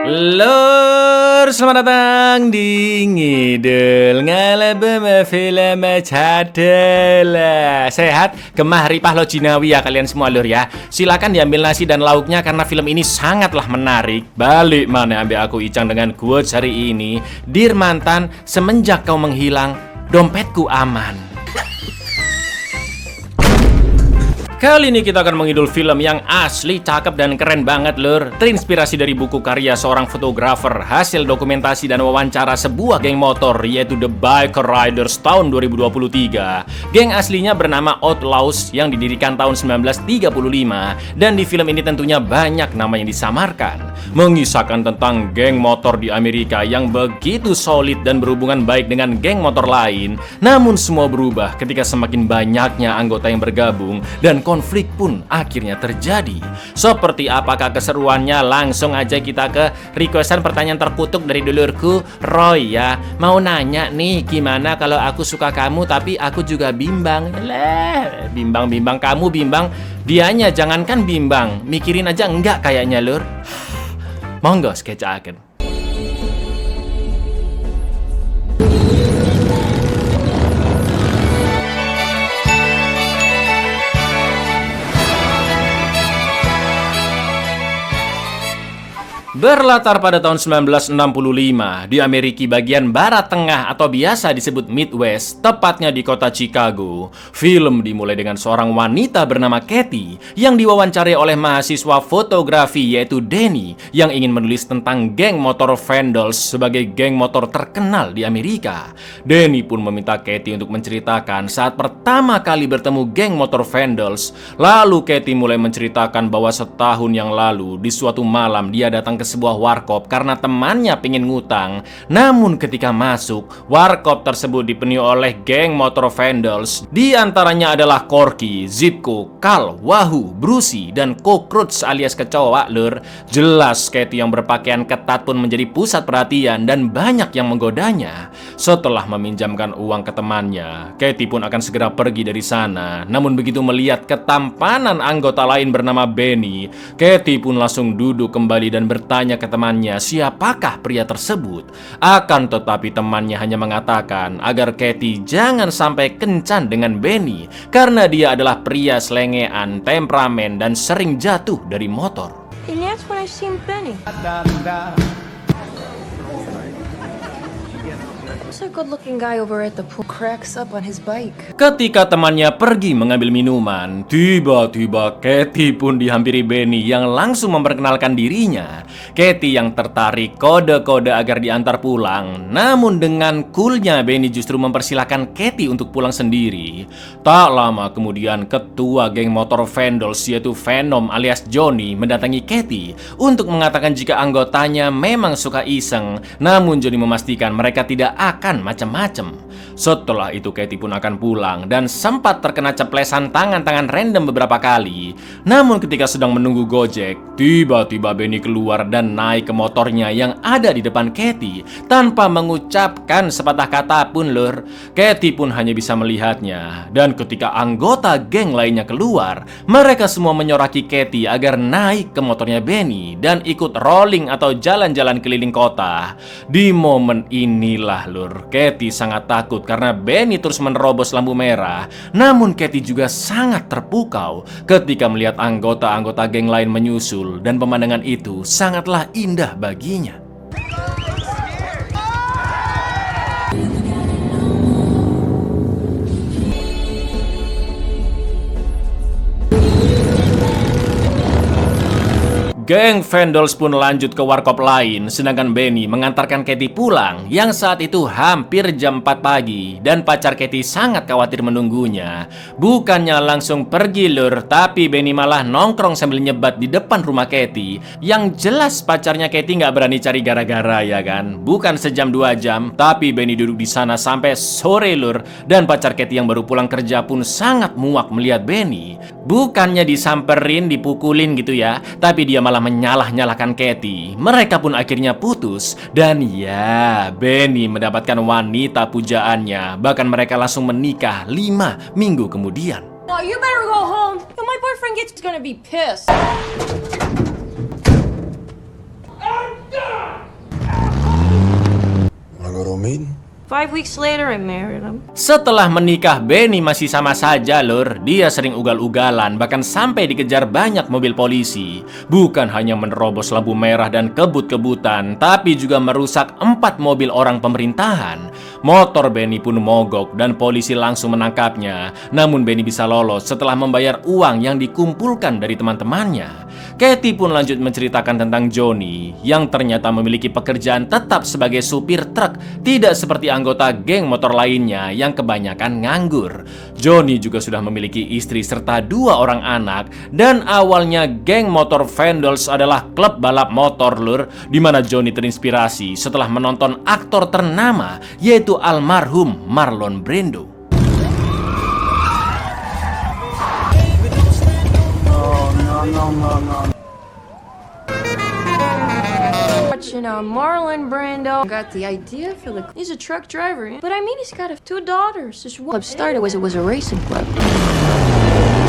Lur, selamat datang di Ngidul Ngalebem Film Cadela. Sehat, gemah ripah lo jinawi ya kalian semua lur ya. Silakan diambil nasi dan lauknya karena film ini sangatlah menarik. Balik mana ambil aku Icang dengan quotes hari ini. Dear mantan, semenjak kau menghilang, dompetku aman. Kali ini kita akan mengidul film yang asli, cakep, dan keren banget lur. Terinspirasi dari buku karya seorang fotografer, hasil dokumentasi dan wawancara sebuah geng motor, yaitu The Biker Riders tahun 2023. Geng aslinya bernama Outlaws yang didirikan tahun 1935, dan di film ini tentunya banyak nama yang disamarkan. Mengisahkan tentang geng motor di Amerika yang begitu solid dan berhubungan baik dengan geng motor lain. Namun semua berubah ketika semakin banyaknya anggota yang bergabung dan konflik pun akhirnya terjadi. Seperti apakah keseruannya? Langsung aja kita ke requestan pertanyaan terkutuk dari dulurku Roy ya. Mau nanya nih, gimana kalau aku suka kamu tapi aku juga bimbang? Bimbang kamu bimbang, dianya jangankan bimbang, mikirin aja enggak kayaknya lur. Monggo sketchaken. Berlatar pada tahun 1965 di Amerika bagian barat tengah atau biasa disebut Midwest, tepatnya di kota Chicago. Film dimulai dengan seorang wanita bernama Kathy yang diwawancarai oleh mahasiswa fotografi yaitu Danny yang ingin menulis tentang geng motor Vandals sebagai geng motor terkenal di Amerika. Danny pun meminta Kathy untuk menceritakan saat pertama kali bertemu geng motor Vandals. Lalu Kathy mulai menceritakan bahwa setahun yang lalu di suatu malam dia datang ke sebuah warkop karena temannya pengen ngutang. Namun ketika masuk, warkop tersebut dipenuhi oleh geng motor Vandals. Di antaranya adalah Corky, Zipko, Carl, Wahoo, Brucey, dan Cockroach alias kecoa lur. Jelas Kathy yang berpakaian ketat pun menjadi pusat perhatian dan banyak yang menggodanya. Setelah meminjamkan uang ke temannya, Kathy pun akan segera pergi dari sana. Namun begitu melihat ketampanan anggota lain bernama Benny, Kathy pun langsung duduk kembali dan bertanya ke temannya siapakah pria tersebut. Akan tetapi temannya hanya mengatakan agar Kathy jangan sampai kencan dengan Benny karena dia adalah pria selengean, temperamen, dan sering jatuh dari motor. And that's when I seen Benny. There's a good-looking guy over at the pool cracks up on his bike. Ketika temannya pergi mengambil minuman, tiba-tiba Kathy pun dihampiri Benny yang langsung memperkenalkan dirinya. Kathy yang tertarik kode-kode agar diantar pulang. Namun dengan coolnya Benny justru mempersilahkan Kathy untuk pulang sendiri. Tak lama kemudian ketua geng motor Vandals yaitu Venom alias Johnny mendatangi Kathy untuk mengatakan jika anggotanya memang suka iseng. Namun Johnny memastikan mereka tidak akan macam-macam. Setelah itu Kathy pun akan pulang dan sempat terkena ceplesan tangan-tangan random beberapa kali. Namun ketika sedang menunggu Gojek, tiba-tiba Benny keluar dan naik ke motornya yang ada di depan Kathy tanpa mengucapkan sepatah kata pun lur. Kathy pun hanya bisa melihatnya. Dan ketika anggota geng lainnya keluar, mereka semua menyoraki Kathy agar naik ke motornya Benny dan ikut rolling atau jalan-jalan keliling kota. Di momen inilah lur, Kathy sangat takut karena Benny terus menerobos lampu merah. Namun Kathy juga sangat terpukau ketika melihat anggota-anggota geng lain menyusul dan pemandangan itu sangatlah indah baginya. Geng Vandals pun lanjut ke warkop lain, sedangkan Benny mengantarkan Kathy pulang yang saat itu hampir jam 4 pagi dan pacar Kathy sangat khawatir menunggunya. Bukannya langsung pergi lur, tapi Benny malah nongkrong sambil nyebat di depan rumah Kathy. Yang jelas pacarnya Kathy nggak berani cari gara-gara ya kan. Bukan sejam 2 jam, tapi Benny duduk di sana sampai sore lur. Dan pacar Kathy yang baru pulang kerja pun sangat muak melihat Benny. Bukannya disamperin, dipukulin gitu ya, tapi dia malah menyalah-nyalahkan Kathy. Mereka pun akhirnya putus. Dan ya, Benny mendapatkan wanita pujaannya. Bahkan mereka langsung menikah 5 minggu kemudian. No, you better go home. My boyfriend gets gonna be pissed. I'm done! 5 weeks later, I married him. Setelah menikah, Benny masih sama saja, lur. Dia sering ugal-ugalan, bahkan sampai dikejar banyak mobil polisi. Bukan hanya menerobos lampu merah dan kebut-kebutan, tapi juga merusak 4 mobil orang pemerintahan. Motor Benny pun mogok dan polisi langsung menangkapnya. Namun Benny bisa lolos setelah membayar uang yang dikumpulkan dari teman-temannya. Katie pun lanjut menceritakan tentang Johnny yang ternyata memiliki pekerjaan tetap sebagai supir truk, tidak seperti anggota geng motor lainnya yang kebanyakan nganggur. Johnny juga sudah memiliki istri serta 2 orang anak, dan awalnya geng motor Vandals adalah klub balap motor, lur, di mana Johnny terinspirasi setelah menonton aktor ternama yaitu almarhum Marlon Brando. Watching Marlon Brando got the idea for the. He's a truck driver, but I mean, he's got 2 daughters. This club started was it was a racing club.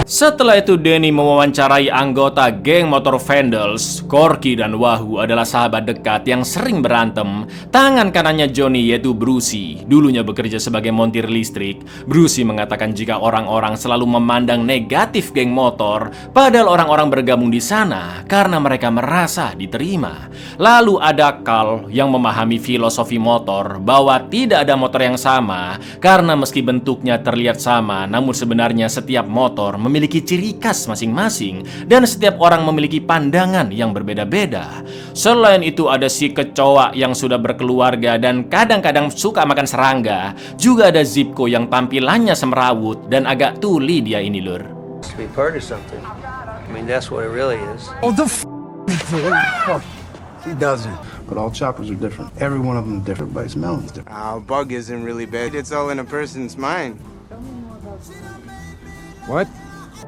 Setelah itu Danny mewawancarai anggota geng motor Vandals. Corky dan Wahoo adalah sahabat dekat yang sering berantem. Tangan kanannya Johnny yaitu Brucey, dulunya bekerja sebagai montir listrik. Brucey mengatakan jika orang-orang selalu memandang negatif geng motor, padahal orang-orang bergabung di sana karena mereka merasa diterima. Lalu ada Carl yang memahami filosofi motor bahwa tidak ada motor yang sama, karena meski bentuknya terlihat sama, namun sebenarnya setiap motor memiliki ciri khas masing-masing dan setiap orang memiliki pandangan yang berbeda-beda. Selain itu ada si kecoa yang sudah berkeluarga dan kadang-kadang suka makan serangga. Juga ada Zipko yang tampilannya semrawut dan agak tuli dia ini, lur. To be part of something. I mean, that's what it really is. He doesn't. But all choppers are different. Every one of them different. Everybody's melon's different. Bug isn't really bad. It's all in a person's mind. What?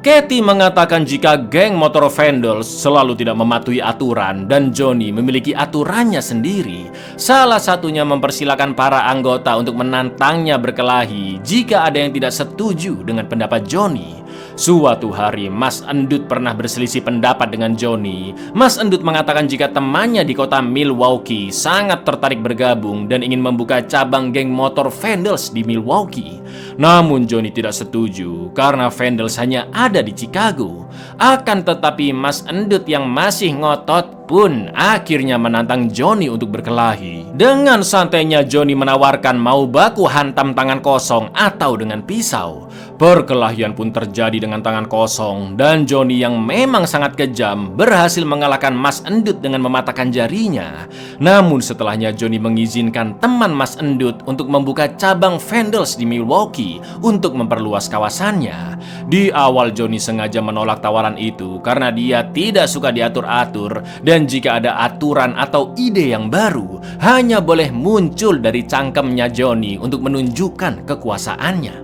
Katie mengatakan jika geng motor Vandals selalu tidak mematuhi aturan dan Johnny memiliki aturannya sendiri. Salah satunya mempersilakan para anggota untuk menantangnya berkelahi jika ada yang tidak setuju dengan pendapat Johnny. Suatu hari, Mas Endut pernah berselisih pendapat dengan Johnny. Mas Endut mengatakan jika temannya di kota Milwaukee sangat tertarik bergabung dan ingin membuka cabang geng motor Vandals di Milwaukee. Namun Johnny tidak setuju karena Vandals hanya ada di Chicago. Akan tetapi Mas Endut yang masih ngotot pun akhirnya menantang Johnny untuk berkelahi. Dengan santainya Johnny menawarkan mau baku hantam tangan kosong atau dengan pisau. Perkelahian pun terjadi dengan tangan kosong dan Johnny yang memang sangat kejam berhasil mengalahkan Mas Endut dengan mematahkan jarinya. Namun setelahnya Johnny mengizinkan teman Mas Endut untuk membuka cabang Vandals di Milwaukee untuk memperluas kawasannya. Di awal Johnny sengaja menolak tawaran itu karena dia tidak suka diatur-atur, dan jika ada aturan atau ide yang baru hanya boleh muncul dari cangkemnya Johnny untuk menunjukkan kekuasaannya.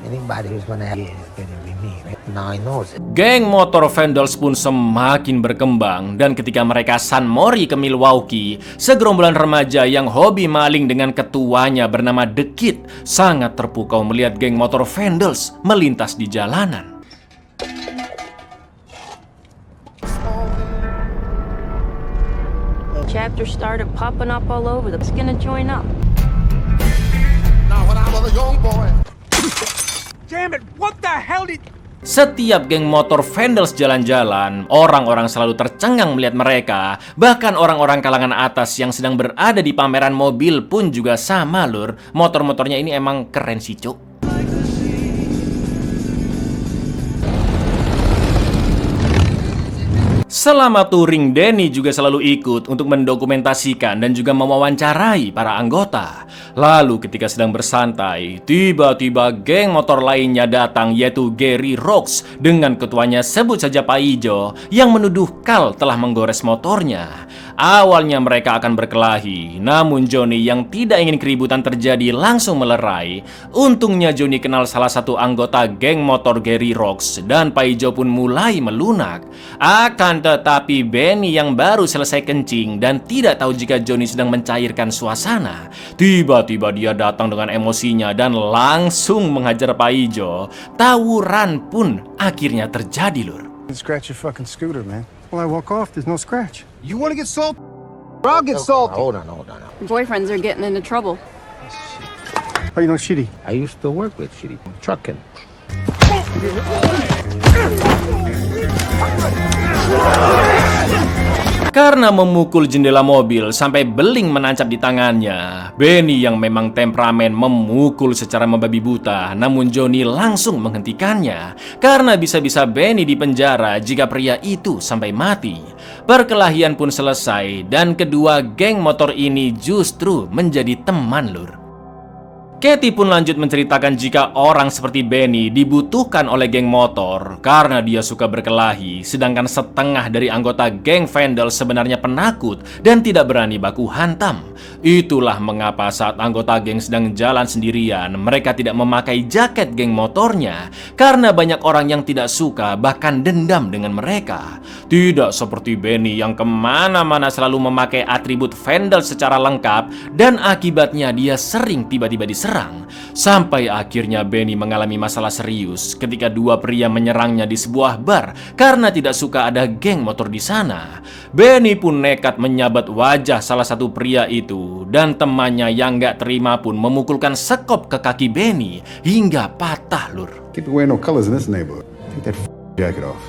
Anybody who's gonna have it is gonna be me. Right? Now I know it. Geng motor Vandals pun semakin berkembang, dan ketika mereka San Mori ke Milwaukee, segerombolan remaja yang hobi maling dengan ketuanya bernama The Kid sangat terpukau melihat geng motor Vandals melintas di jalanan. Chapters started popping up all over. It's gonna join up. Now when I was a young boy. Damn it, what the hell did... Setiap geng motor Vandals jalan-jalan, orang-orang selalu tercengang melihat mereka. Bahkan orang-orang kalangan atas yang sedang berada di pameran mobil pun juga sama, lur. Motor-motornya ini emang keren sih, cuk. Selama touring, Danny juga selalu ikut untuk mendokumentasikan dan juga mewawancarai para anggota. Lalu ketika sedang bersantai, tiba-tiba geng motor lainnya datang, yaitu Gary Rocks dengan ketuanya sebut saja Pak Ijo, yang menuduh Carl telah menggores motornya. Awalnya mereka akan berkelahi, namun Johnny yang tidak ingin keributan terjadi langsung melerai. Untungnya Johnny kenal salah satu anggota geng motor Gary Rocks dan Pak Ijo pun mulai melunak. Akan tetapi Benny yang baru selesai kencing dan tidak tahu jika Johnny sedang mencairkan suasana, tiba-tiba dia datang dengan emosinya dan langsung menghajar Pak Ijo. Tawuran pun akhirnya terjadi, lur. Scratch your fucking scooter, man. Well, I walk off, there's no scratch. You want to get salty? I'll get salty. Hold on. Boyfriends are getting into trouble. How you know Shitty? I used to work with Shitty. Trucking. Karena memukul jendela mobil sampai beling menancap di tangannya, Benny yang memang temperamen memukul secara membabi buta, namun Johnny langsung menghentikannya karena bisa-bisa Benny dipenjara jika pria itu sampai mati. Perkelahian pun selesai dan kedua geng motor ini justru menjadi teman, lur. Katie pun lanjut menceritakan jika orang seperti Benny dibutuhkan oleh geng motor karena dia suka berkelahi, sedangkan setengah dari anggota geng Vandal sebenarnya penakut dan tidak berani baku hantam. Itulah mengapa saat anggota geng sedang jalan sendirian, mereka tidak memakai jaket geng motornya karena banyak orang yang tidak suka bahkan dendam dengan mereka. Tidak seperti Benny yang kemana-mana selalu memakai atribut Vandal secara lengkap dan akibatnya dia sering tiba-tiba diserang. Sampai akhirnya Benny mengalami masalah serius ketika dua pria menyerangnya di sebuah bar karena tidak suka ada geng motor di sana. Benny pun nekat menyabat wajah salah satu pria itu dan temannya yang gak terima pun memukulkan sekop ke kaki Benny hingga patah, lur. Can't wear no colors in this neighborhood. Take that jacket off.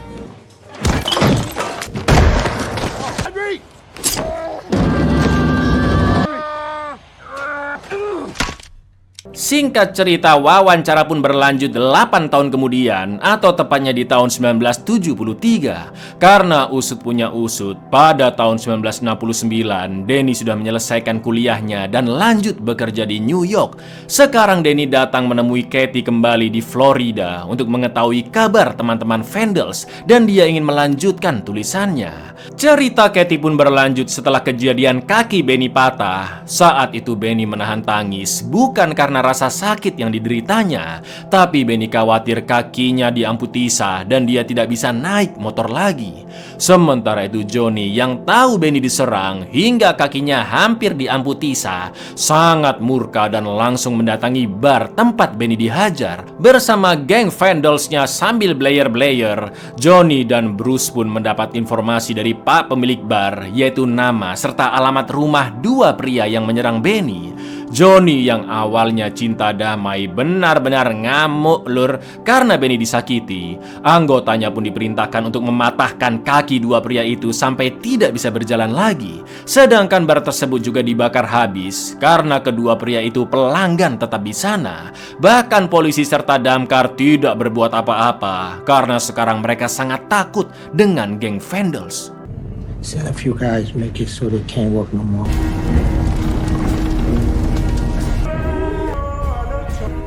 Singkat cerita, wawancara pun berlanjut 8 tahun kemudian, atau tepatnya di tahun 1973. Karena usut punya usut, pada tahun 1969, Denny sudah menyelesaikan kuliahnya dan lanjut bekerja di New York. Sekarang Denny datang menemui Katie kembali di Florida untuk mengetahui kabar teman-teman Vandals dan dia ingin melanjutkan tulisannya. Cerita Katie pun berlanjut setelah kejadian kaki Benny patah. Saat itu Benny menahan tangis, bukan karena rasa sakit yang dideritanya, tapi Benny khawatir kakinya diamputisa dan dia tidak bisa naik motor lagi. Sementara itu Johnny yang tahu Benny diserang hingga kakinya hampir diamputisa, sangat murka dan langsung mendatangi bar tempat Benny dihajar. Bersama geng Vandalsnya sambil blayer-blayer, Johnny dan Bruce pun mendapat informasi dari pak pemilik bar, yaitu nama serta alamat rumah dua pria yang menyerang Benny. Johnny yang awalnya cinta damai benar-benar ngamuk, lur, karena Benny disakiti. Anggotanya pun diperintahkan untuk mematahkan kaki dua pria itu sampai tidak bisa berjalan lagi. Sedangkan bar tersebut juga dibakar habis karena kedua pria itu pelanggan tetap di sana. Bahkan polisi serta damkar tidak berbuat apa-apa karena sekarang mereka sangat takut dengan geng Vandals. Send a few guys, make it so they can't work no more.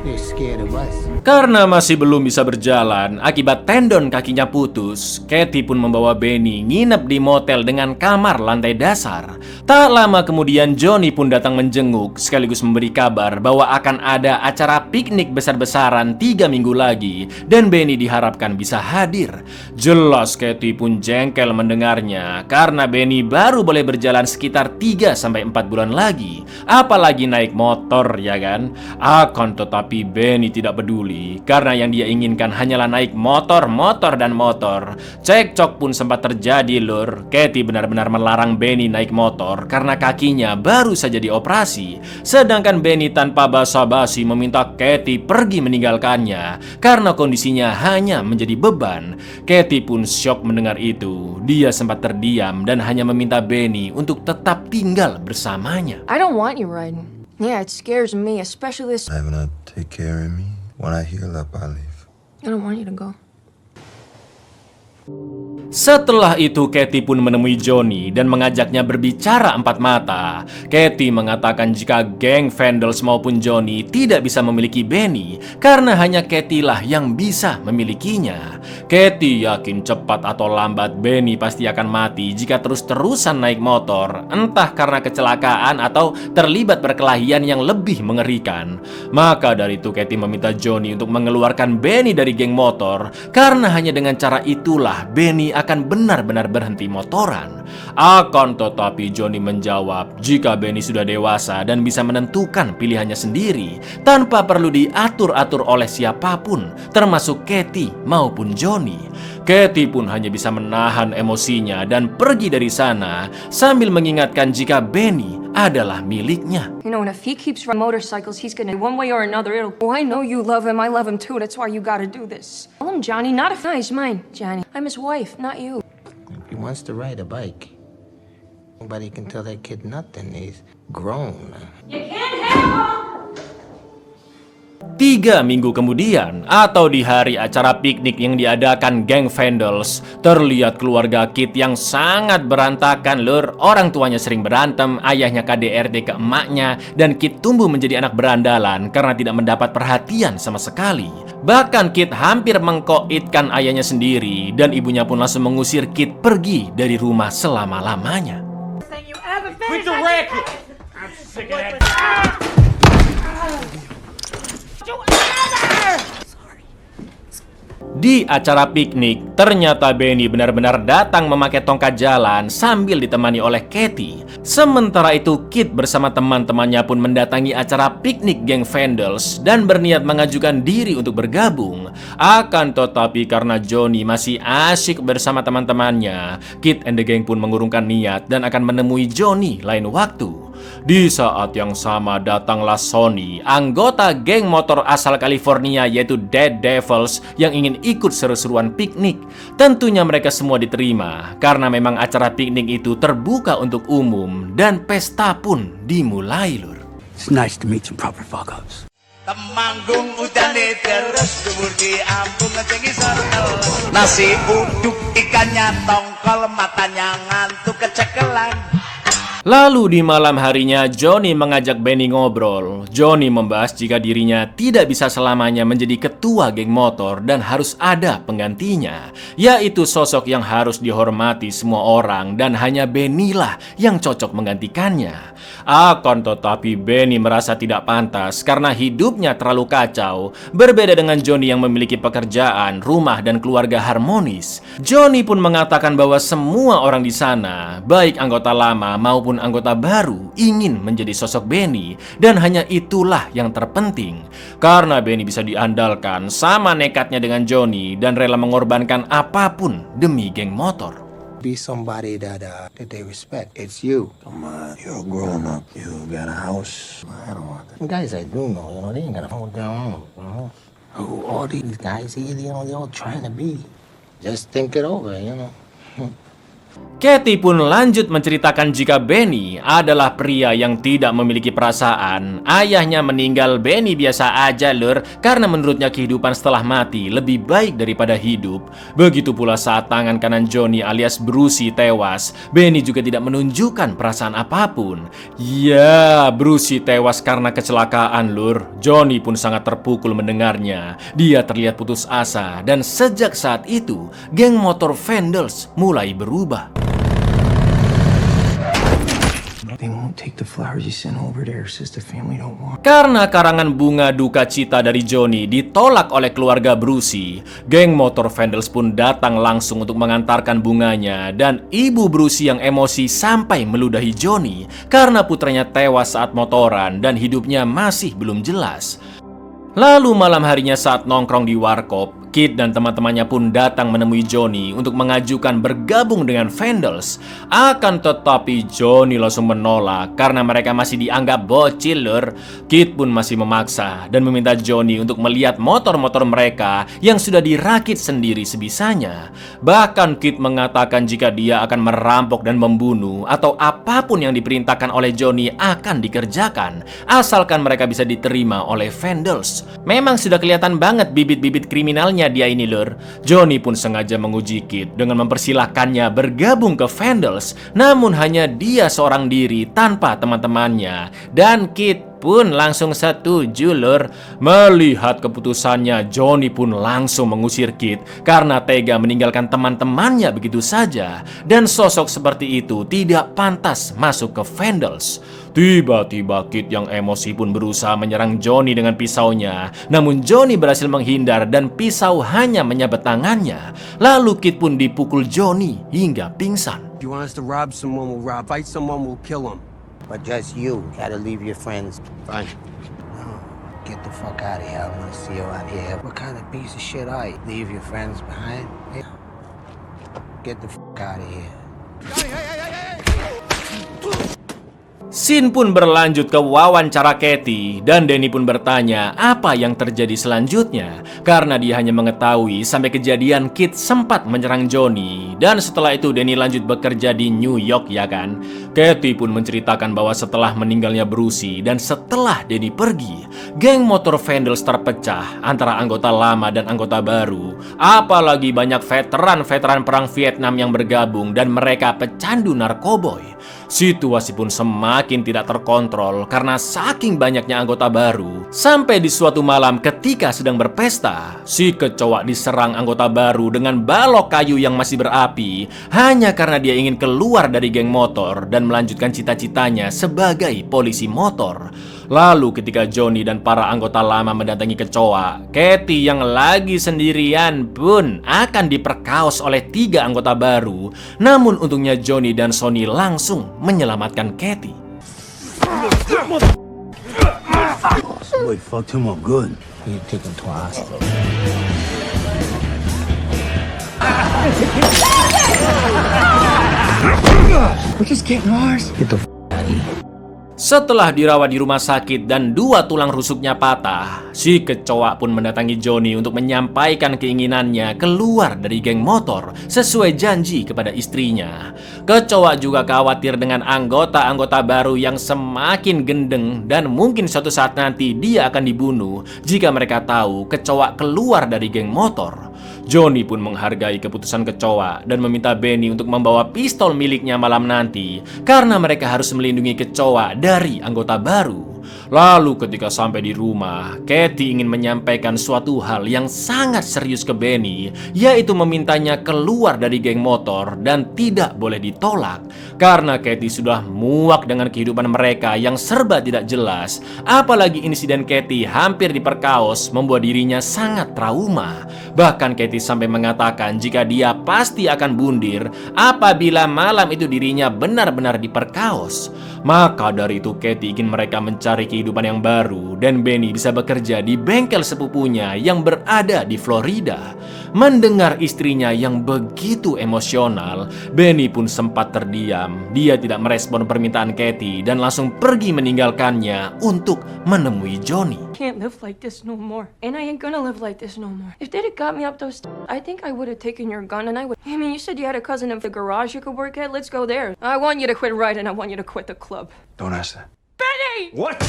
They're scared of us. Karena masih belum bisa berjalan akibat tendon kakinya putus, Katie pun membawa Benny nginep di motel dengan kamar lantai dasar. Tak lama kemudian Johnny pun datang menjenguk sekaligus memberi kabar bahwa akan ada acara piknik besar-besaran 3 minggu lagi dan Benny diharapkan bisa hadir. Jelas Katie pun jengkel mendengarnya karena Benny baru boleh berjalan sekitar 3-4 bulan lagi, apalagi naik motor, ya kan? Akan tetapi Benny tidak peduli karena yang dia inginkan hanyalah naik motor. Cekcok pun sempat terjadi, lur. Katie benar-benar melarang Benny naik motor karena kakinya baru saja dioperasi. Sedangkan Benny tanpa basa-basi meminta Katie pergi meninggalkannya karena kondisinya hanya menjadi beban. Katie pun syok mendengar itu. Dia sempat terdiam dan hanya meminta Benny untuk tetap tinggal bersamanya. I don't want you riding. Yeah, it scares me, especially this. Having to take care of me. When I heal up, I leave. I don't want you to go. Setelah itu Katie pun menemui Johnny dan mengajaknya berbicara empat mata. Katie mengatakan jika geng Vandals maupun Johnny tidak bisa memiliki Benny karena hanya Katie lah yang bisa memilikinya. Katie yakin cepat atau lambat Benny pasti akan mati jika terus-terusan naik motor, entah karena kecelakaan atau terlibat perkelahian yang lebih mengerikan. Maka dari itu Katie meminta Johnny untuk mengeluarkan Benny dari geng motor karena hanya dengan cara itulah apakah Benny akan benar-benar berhenti motoran. Akan tetapi Johnny menjawab jika Benny sudah dewasa dan bisa menentukan pilihannya sendiri tanpa perlu diatur-atur oleh siapapun, termasuk Katie maupun Johnny. Katie pun hanya bisa menahan emosinya dan pergi dari sana sambil mengingatkan jika Benny adalah miliknya. You know, and if he keeps riding motorcycles, he's gonna, one way or another, oh, I know you love him, I love him too, that's why you gotta do this. Tell him, Johnny, not if he's mine, Johnny. I'm his wife, not you. If he wants to ride a bike, nobody can tell that kid nothing. He's grown. 3 minggu kemudian, atau di hari acara piknik yang diadakan geng Vandals, terlihat keluarga Kit yang sangat berantakan lur. Orang tuanya sering berantem, ayahnya KDRT ke emaknya, dan Kit tumbuh menjadi anak berandalan karena tidak mendapat perhatian sama sekali. Bahkan Kit hampir mengkoitkan ayahnya sendiri, dan ibunya pun langsung mengusir Kit pergi dari rumah selama-lamanya. Quit the racket! I'm sick of that. Di acara piknik, ternyata Benny benar-benar datang memakai tongkat jalan sambil ditemani oleh Katie. Sementara itu, Kit bersama teman-temannya pun mendatangi acara piknik geng Vandals dan berniat mengajukan diri untuk bergabung. Akan tetapi karena Johnny masih asyik bersama teman-temannya, Kit and the gang pun mengurungkan niat dan akan menemui Johnny lain waktu. Di saat yang sama datanglah Sonny, anggota geng motor asal California yaitu Dead Devils yang ingin ikut seru-seruan piknik. Tentunya mereka semua diterima karena memang acara piknik itu terbuka untuk umum dan pesta pun dimulai lur. It's nice to meet some proper fuck-ups. Temanggung udane terus dubur di ambung ngecengi sortel. Nasi uduk ikannya tongkol matanya ngantuk kecekelan. Lalu di malam harinya Johnny mengajak Benny ngobrol. Johnny membahas jika dirinya tidak bisa selamanya menjadi ketua geng motor dan harus ada penggantinya, yaitu sosok yang harus dihormati semua orang dan hanya Benny lah yang cocok menggantikannya. Akan tetapi Benny merasa tidak pantas karena hidupnya terlalu kacau, berbeda dengan Johnny yang memiliki pekerjaan, rumah dan keluarga harmonis. Johnny pun mengatakan bahwa semua orang di sana, baik anggota lama maupun anggota baru, ingin menjadi sosok Benny dan hanya itulah yang terpenting. Karena Benny bisa diandalkan, sama nekatnya dengan Johnny dan rela mengorbankan apapun demi geng motor. Be somebody that they respect. It's you. Come on, you're a grown up. You got a house. I don't want that. Guys I do know, they ain't got a phone down. Who all these guys here, they're all trying to be. Just think it over, Katie pun lanjut menceritakan jika Benny adalah pria yang tidak memiliki perasaan. Ayahnya meninggal, Benny biasa aja lur, karena menurutnya kehidupan setelah mati lebih baik daripada hidup. Begitu pula saat tangan kanan Johnny alias Brucey tewas, Benny juga tidak menunjukkan perasaan apapun. Ya, Brucey tewas karena kecelakaan lur. Johnny pun sangat terpukul mendengarnya. Dia terlihat putus asa dan sejak saat itu, geng motor Vandals mulai berubah. They won't take the flowers you sent over there, says the family don't want. Karena karangan bunga duka cita dari Johnny ditolak oleh keluarga Brucey, geng motor Vandals pun datang langsung untuk mengantarkan bunganya, dan ibu Brucey yang emosi sampai meludahi Johnny karena putranya tewas saat motoran dan hidupnya masih belum jelas. Lalu malam harinya saat nongkrong di warkop, Kit dan teman-temannya pun datang menemui Johnny untuk mengajukan bergabung dengan Vandals. Akan tetapi Johnny langsung menolak karena mereka masih dianggap bocil lur. Kit pun masih memaksa dan meminta Johnny untuk melihat motor-motor mereka yang sudah dirakit sendiri sebisanya. Bahkan Kit mengatakan jika dia akan merampok dan membunuh atau apapun yang diperintahkan oleh Johnny akan dikerjakan, asalkan mereka bisa diterima oleh Vandals. Memang sudah kelihatan banget bibit-bibit kriminalnya dia ini lur. Johnny pun sengaja menguji Kit dengan mempersilahkannya bergabung ke Vandals, namun hanya dia seorang diri tanpa teman-temannya. Dan Kit pun langsung setuju, Lur. Melihat keputusannya, Johnny pun langsung mengusir Kit karena tega meninggalkan teman-temannya begitu saja. Dan sosok seperti itu tidak pantas masuk ke Vandals. Tiba-tiba Kit yang emosi pun berusaha menyerang Johnny dengan pisaunya. Namun Johnny berhasil menghindar dan pisau hanya menyabet tangannya. Lalu Kit pun dipukul Johnny hingga pingsan. If you want us to rob someone, we'll rob. Fight someone, we'll kill them. But just you gotta leave your friends. Fine. No, get the fuck out of here. I wanna see you out here. What kind of piece of shit are you? Leave your friends behind? Yeah. Get the fuck out of here. Scene pun berlanjut ke wawancara Katie dan Danny pun bertanya apa yang terjadi selanjutnya karena dia hanya mengetahui sampai kejadian Kit sempat menyerang Johnny dan setelah itu Danny lanjut bekerja di New York, ya kan? Katie pun menceritakan bahwa setelah meninggalnya Brucey dan setelah Danny pergi, geng motor Vandals terpecah antara anggota lama dan anggota baru. Apalagi banyak veteran-veteran perang Vietnam yang bergabung dan mereka pecandu narkoboy. Situasi pun semakin tidak terkontrol karena saking banyaknya anggota baru. Sampai di suatu malam ketika sedang berpesta, si kecoa diserang anggota baru dengan balok kayu yang masih berapi hanya karena dia ingin keluar dari geng motor dan melanjutkan cita-citanya sebagai polisi motor. Lalu ketika Johnny dan para anggota lama mendatangi kecoa, Katie yang lagi sendirian pun akan diperkaos oleh 3 anggota baru. Namun untungnya Johnny dan Sonny langsung menyelamatkan Katie. Boy, fucked him up good. You take him to a hospital. We're just getting ours. Get the fuck out of here. Setelah dirawat di rumah sakit dan 2 tulang rusuknya patah, si kecoa pun mendatangi Johnny untuk menyampaikan keinginannya keluar dari geng motor sesuai janji kepada istrinya. Kecoa juga khawatir dengan anggota-anggota baru yang semakin gendeng dan mungkin suatu saat nanti dia akan dibunuh jika mereka tahu kecoa keluar dari geng motor. Johnny pun menghargai keputusan kecoa dan meminta Benny untuk membawa pistol miliknya malam nanti karena mereka harus melindungi kecoa dari anggota baru. Lalu ketika sampai di rumah, Katie ingin menyampaikan suatu hal yang sangat serius ke Benny, yaitu memintanya keluar dari geng motor dan tidak boleh ditolak. Karena Katie sudah muak dengan kehidupan mereka yang serba tidak jelas. Apalagi insiden Katie hampir diperkaos membuat dirinya sangat trauma. Bahkan Katie sampai mengatakan jika dia pasti akan bundir apabila malam itu dirinya benar-benar diperkaos. Maka dari itu Katie ingin mereka mencari kehidupan yang baru dan Benny bisa bekerja di bengkel sepupunya yang berada di Florida. Mendengar istrinya yang begitu emosional, Benny pun sempat terdiam. Dia tidak merespon permintaan Katie dan langsung pergi meninggalkannya untuk menemui Johnny. Can't live like this no more. And I ain't gonna live like this no more. If they'd have got me up those I think I would have taken your gun and I would. I mean, you said you had a cousin in the garage you could work at. Let's go there. I want you to quit riding. I want you to quit the club. Don't ask that. Benny! What?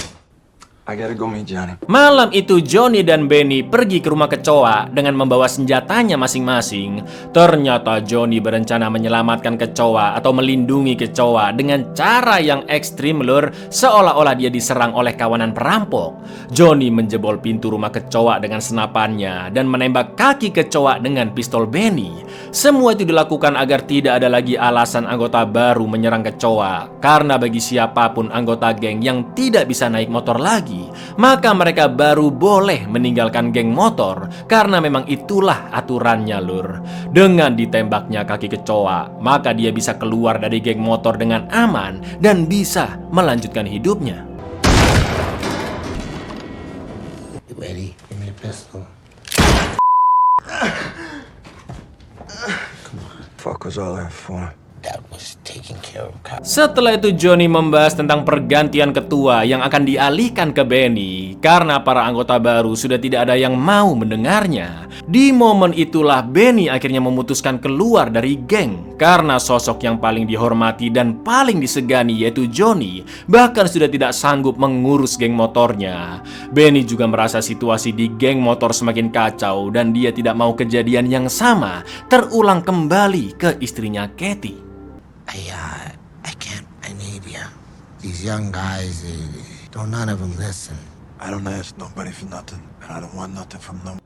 I gotta go meet Johnny. Malam itu Johnny dan Benny pergi ke rumah kecoa dengan membawa senjatanya masing-masing. Ternyata Johnny berencana menyelamatkan kecoa atau melindungi kecoa dengan cara yang ekstrim, Lur, seolah-olah dia diserang oleh kawanan perampok. Johnny menjebol pintu rumah kecoa dengan senapannya dan menembak kaki kecoa dengan pistol Benny. Semua itu dilakukan agar tidak ada lagi alasan anggota baru menyerang kecoa. Karena bagi siapapun anggota geng yang tidak bisa naik motor lagi, maka mereka baru boleh meninggalkan geng motor karena memang itulah aturannya, Lur. Dengan ditembaknya kaki kecoa, maka dia bisa keluar dari geng motor dengan aman dan bisa melanjutkan hidupnya. You ready? Give me the pistol. Fuck was all that for? That was taking care of cops. Setelah itu Johnny membahas tentang pergantian ketua yang akan dialihkan ke Benny karena para anggota baru sudah tidak ada yang mau mendengarnya. Di momen itulah Benny akhirnya memutuskan keluar dari geng karena sosok yang paling dihormati dan paling disegani yaitu Johnny bahkan sudah tidak sanggup mengurus geng motornya. Benny juga merasa situasi di geng motor semakin kacau dan dia tidak mau kejadian yang sama terulang kembali ke istrinya Katie. I can't. I need you. These young guys, Don't none of them listen. I don't ask nobody for nothing, and I don't want nothing from no.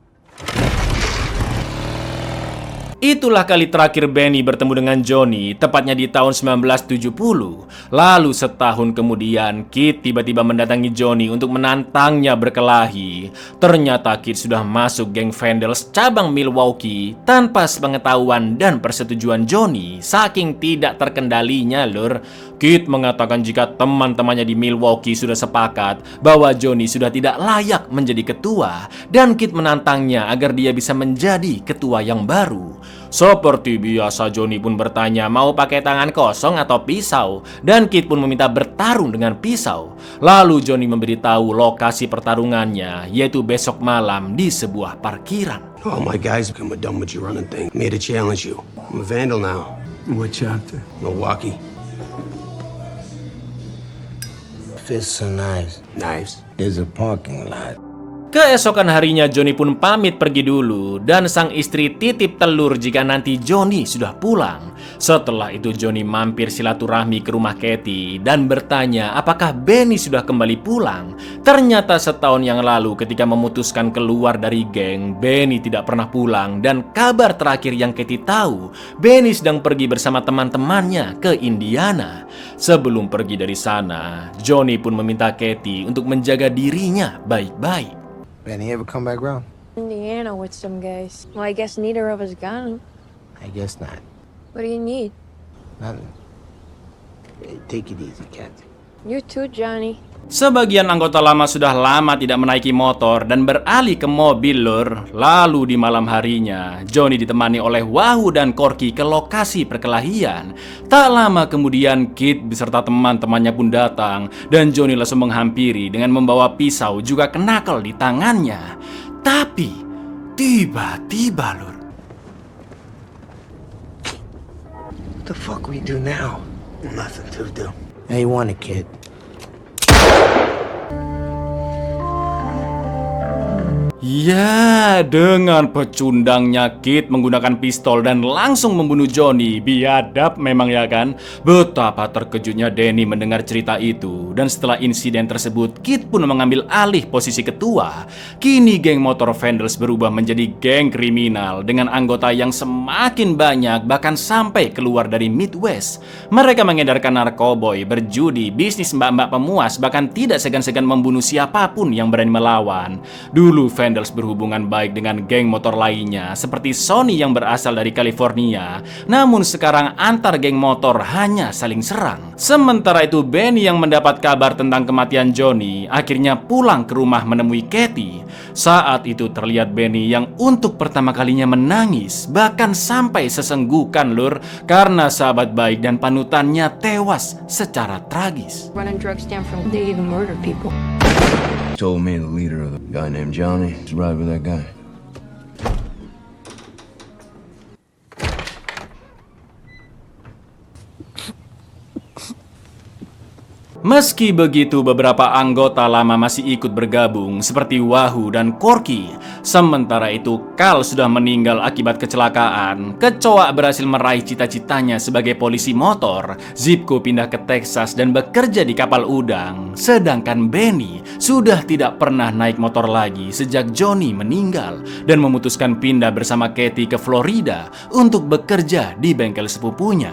Itulah kali terakhir Benny bertemu dengan Johnny, tepatnya di tahun 1970. Lalu setahun kemudian, Kit tiba-tiba mendatangi Johnny untuk menantangnya berkelahi. Ternyata Kit sudah masuk geng Vandals cabang Milwaukee tanpa sepengetahuan dan persetujuan Johnny. Saking tidak terkendalinya, lur. Kit mengatakan jika teman-temannya di Milwaukee sudah sepakat bahwa Johnny sudah tidak layak menjadi ketua, dan Kit menantangnya agar dia bisa menjadi ketua yang baru. Seperti biasa, Johnny pun bertanya mau pakai tangan kosong atau pisau, dan Kit pun meminta bertarung dengan pisau. Lalu Johnny memberitahu lokasi pertarungannya, yaitu besok malam di sebuah parkiran. All my guys become done with your running thing. Made to challenge you. I'm a Vandal now. What chapter? Milwaukee. Fists and knives. Knives. There's a parking lot. Keesokan harinya Johnny pun pamit pergi dulu, dan sang istri titip telur jika nanti Johnny sudah pulang. Setelah itu Johnny mampir silaturahmi ke rumah Katie dan bertanya apakah Benny sudah kembali pulang. Ternyata setahun yang lalu ketika memutuskan keluar dari geng, Benny tidak pernah pulang, dan kabar terakhir yang Katie tahu, Benny sedang pergi bersama teman-temannya ke Indiana. Sebelum pergi dari sana, Johnny pun meminta Katie untuk menjaga dirinya baik-baik. Benny ever come back around? Indiana with some guys. Well, I guess neither of us got him. I guess not. What do you need? Nothing. Hey, take it easy, Captain. You too, Johnny. Sebagian anggota lama sudah lama tidak menaiki motor dan beralih ke mobil, lur. Lalu di malam harinya, Johnny ditemani oleh Wahoo dan Corky ke lokasi perkelahian. Tak lama kemudian, Kit beserta teman-temannya pun datang, dan Johnny langsung menghampiri dengan membawa pisau juga knuckle di tangannya. Tapi tiba-tiba, lur, What the fuck we do now? Nothing to do. Hey, you want it, kid? Ya, dengan pecundangnya Kit menggunakan pistol dan langsung membunuh Johnny. Biadab memang, ya kan? Betapa terkejutnya Danny mendengar cerita itu. Dan setelah insiden tersebut, Kit pun mengambil alih posisi ketua. Kini geng motor Vandals berubah menjadi geng kriminal dengan anggota yang semakin banyak, bahkan sampai keluar dari Midwest. Mereka mengedarkan narkoboy, berjudi, bisnis mbak-mbak pemuas, bahkan tidak segan-segan membunuh siapapun yang berani melawan. Dulu Vandals berhubungan baik dengan geng motor lainnya seperti Sony yang berasal dari California. Namun sekarang antar geng motor hanya saling serang. Sementara itu Benny yang mendapat kabar tentang kematian Johnny akhirnya pulang ke rumah menemui Katie. Saat itu terlihat Benny yang untuk pertama kalinya menangis, bahkan sampai sesenggukan, lur, karena sahabat baik dan panutannya tewas secara tragis. Running drug stand from they even murder people. Told me the leader of the guy named Johnny is right with that guy. Meski begitu, beberapa anggota lama masih ikut bergabung seperti Wahoo dan Corky. Sementara itu, Carl sudah meninggal akibat kecelakaan. Kecoa berhasil meraih cita-citanya sebagai polisi motor. Zipko pindah ke Texas dan bekerja di kapal udang. Sedangkan Benny sudah tidak pernah naik motor lagi sejak Johnny meninggal dan memutuskan pindah bersama Katie ke Florida untuk bekerja di bengkel sepupunya.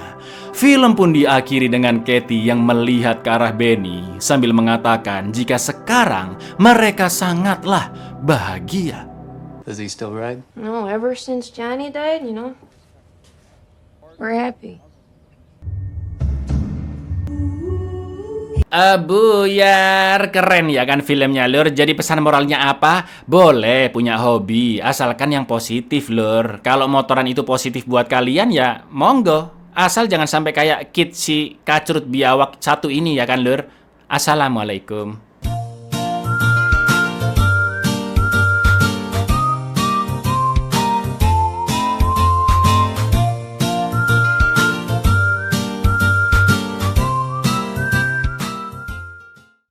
Film pun diakhiri dengan Katie yang melihat ke arah Benny sambil mengatakan jika sekarang mereka sangatlah bahagia. Does he still ride? No, ever since Johnny died, we're happy. Buyar, keren ya kan filmnya, lur. Jadi pesan moralnya apa? Boleh punya hobi, asalkan yang positif, lur. Kalau motoran itu positif buat kalian ya monggo. Asal jangan sampai kayak Kit si kacrut biawak satu ini ya kan, lur. Assalamualaikum.